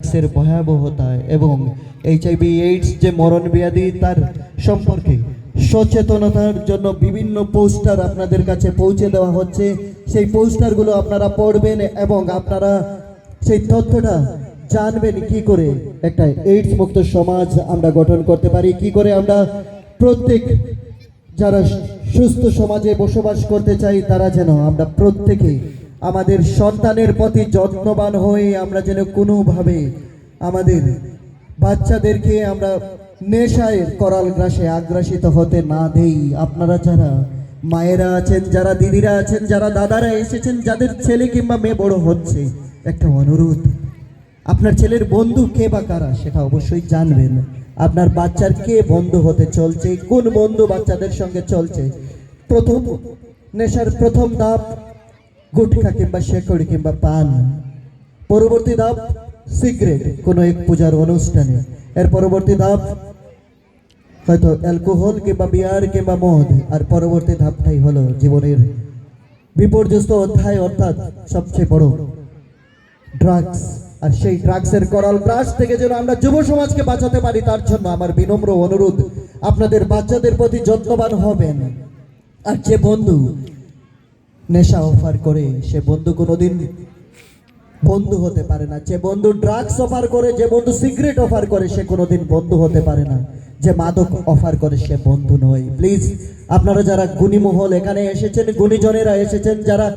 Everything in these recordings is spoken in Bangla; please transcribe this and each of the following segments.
ড্রাগসের ভয়াবহতা এবং এইচআইভি এইডস যে মরণ ব্যাধি তার সম্পর্কে সচেতনতার জন্য বিভিন্ন পোস্টার আপনাদের কাছে পৌঁছে দেওয়া হচ্ছে। সেই পোস্টারগুলো আপনারা পড়বেন এবং আপনারা সেই তথ্যটা জানবেন কি করে একটা এইডস মুক্ত সমাজ আমরা গঠন করতে পারি, কি করে আমরা প্রত্যেক যারা সুস্থ সমাজে বসবাস করতে চাই তারা যেন আমরা প্রত্যেকে আমাদের সন্তানের প্রতি যত্নবান হয়ে আমরা যেন কোনোভাবে আমাদের বাচ্চাদেরকে আমরা নেশায় করাল গ্রাসে আগ্রাসিত হতে না দেই। আপনারা যারা মায়েরা আছেন, যারা দিদিরা আছেন, যারা দাদারা এসেছেন, যাদের ছেলে কিংবা মেয়ে বড় হচ্ছে, একটা অনুরোধ, আপনার ছেলের বন্ধু কে বা কারা সেটা অবশ্যই জানবেন। আপনার বাচ্চার কে বন্ধু হতে চলছে, কোন বন্ধু বাচ্চাদের সঙ্গে চলছে। প্রথম নেশার প্রথম ধাপ গুটখা কিংবা শেকড়ি কিংবা পান, পরবর্তী ধাপ সিগারেট কোনো এক পূজার অনুষ্ঠানে, এর পরবর্তী ধাপ হয়তো অ্যালকোহল কিংবা বিয়ার কিংবা মদ, আর পরবর্তী ধাপটাই হলো জীবনের বিপর্যস্ত অধ্যায় অর্থাৎ সবচেয়ে বড় ড্রাগস। আর সেই ড্রাগসের করাল গ্রাস থেকে যেন আমরা যুব সমাজকে বাঁচাতে পারি তার জন্য আমার বিনম্র অনুরোধ, আপনাদের বাচ্চাদের প্রতি যত্নবান হবেন। আর যে বন্ধু নেশা অফার করে সে বন্ধু কোনোদিন বন্ধু হতে পারে না। যে বন্ধু ড্রাগস অফার করে, যে বন্ধু সিগারেট অফার করে সে কোনোদিন বন্ধু হতে পারে না। যে মাদক অফার করে সে বন্ধু নয়। প্লিজ আপনারা যারা গুণী মহল এখানে এসেছেন, গুণীজনেরা এসেছেন, যারা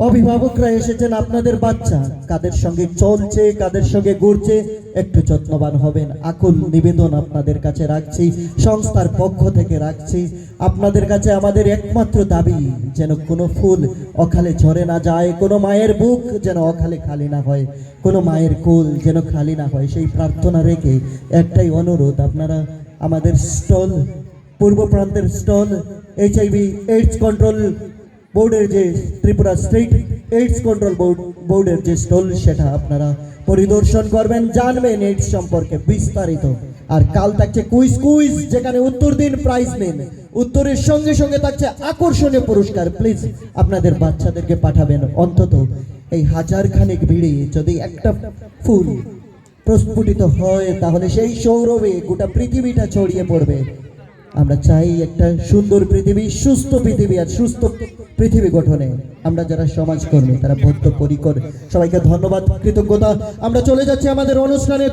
অভিভাবকরা এসেছেন, আপনাদের বাচ্চা কাদের সঙ্গে চলছে, কাদের সঙ্গে ঘুরছে, একটু যত্নবান হবেন। আকুল নিবেদন আপনাদের কাছে রাখছি, সংস্থার পক্ষ থেকে রাখছি। আপনাদের কাছে আমাদের একমাত্র দাবি যেন কোনো ফুল অকালে ঝরে না যায়, কোনো মায়ের বুক যেন অকালে খালি না হয়, কোনো মায়ের কোল যেন খালি না হয়, সেই প্রার্থনা রেখে একটাই অনুরোধ, আপনারা আমাদের স্টল, পূর্ব প্রান্তের স্টল এইচআইভি এইডস কন্ট্রোল বোর্ডের যে ত্রিপুরা স্টেট এইডস কন্ট্রোল বোর্ডের যে স্টল সেটা আপনারা পরিদর্শন করবেন, জানবেন এইডস সম্পর্কে বিস্তারিত। আর কাল থাকছে কুইজ, যেখানে উত্তর দিন প্রাইজ নেন, উত্তরের সঙ্গে সঙ্গে থাকছে আকর্ষণীয় পুরস্কার। প্লিজ আপনাদের বাচ্চাদেরকে পাঠাবেন। অন্তত এই হাজার খানেক ভিড়ে যদি একটা ফুল প্রস্ফুটিত হয় তাহলে সেই সৌরভে গোটা পৃথিবীটা ছড়িয়ে পড়বে। আমরা চাই একটা সুন্দর পৃথিবী, সুস্থ পৃথিবী। আর সুস্থ পৃথিবী গঠনে আমরা যারা সমাজকর্মী তারা বদ্ধপরিকর। সবাইকে ধন্যবাদ, কৃতজ্ঞতা। আমরা চলে যাচ্ছি আমাদের অনুষ্ঠানে।